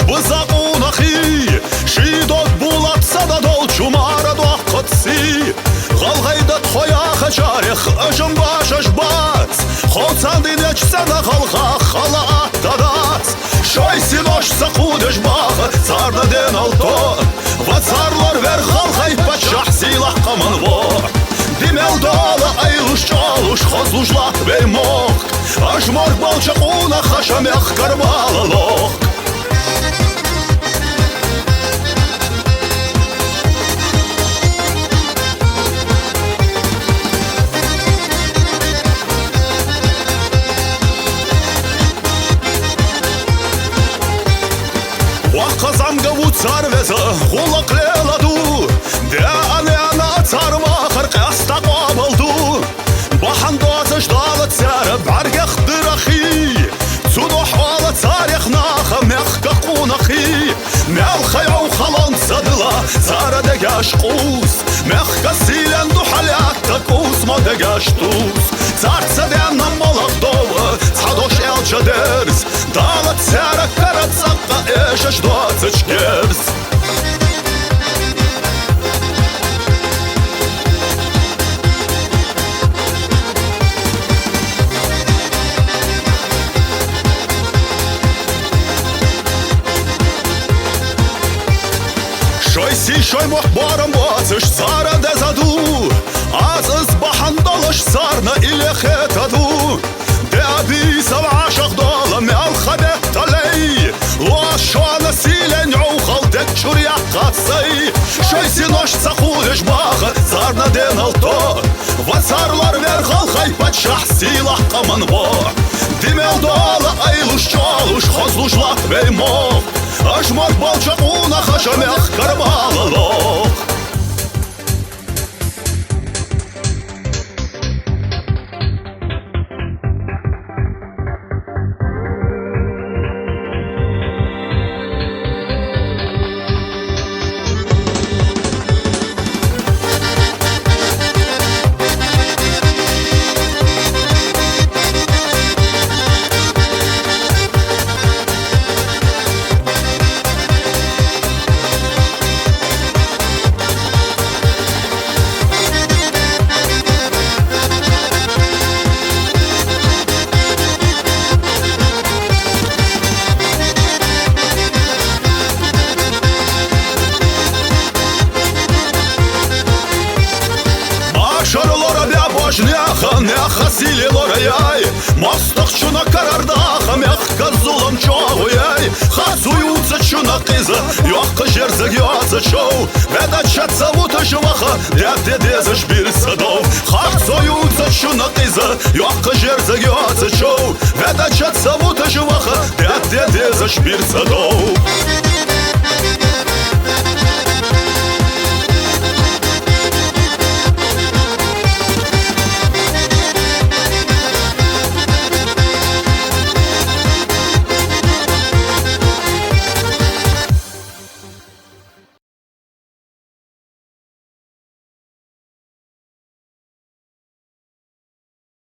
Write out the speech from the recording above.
بزاقونخي شيدوت بولات صدادول شمارة دوح قدسي غالغيدت خويا خشارخ أجم باش أجبات خوصان دينيش سنة غالغا خلاقات دادات شوي سينوش سقودش باغ صارنا دين الطور وصارلار ver غالغيد باتشاح سيلح قمن بور ديمل دالا أيلوش جالوش خزوجلات بيموك أجمار بالشقونا خشم يخكر بالالوك وقزم قوت سروزة غلق ليلادو دي أنا تارما خرق استقابلدو بحندوزش دالت سارب عرق درخي تدوح على تاريخ ناخ مخكا قونخي ملخي وخلان صدلا سارة دقاش قوس مخكا سيلن دو حالات تقوس ما دقاش توس سارت سدين نمالك دوه تحدوش الجا درس دالت سارة كرت سقا ايشش دوتش جرس شوي سي شوي محبارم باتش صار دزادو از اصبحن دلش صارنا إلي خيتادو دي أبي سبع شغدالة مال خدت تلي واشوانا سيلن عوخل دك شريع قاسي شوي سي نوش سخودش باغ صارنا دين الطور وصارلار verغال خي باتشاح سيلح قمن بور ديمل دالة أيلوش جالوش خزوجلات بيموك أجمر بالشقونا خشم يخكر بالالوك Меха сили лораяй Мастах чуна карардаха Мехка зулам чоуяй Хазуются чуна кыза Йохка жерзаг йоца чоу Веда чатса вута жваха Дяк дедеза шбир садов Хазуются чуна кыза Йохка жерзаг йоца чоу Веда чатса вута жваха Дяк дедеза шбир садов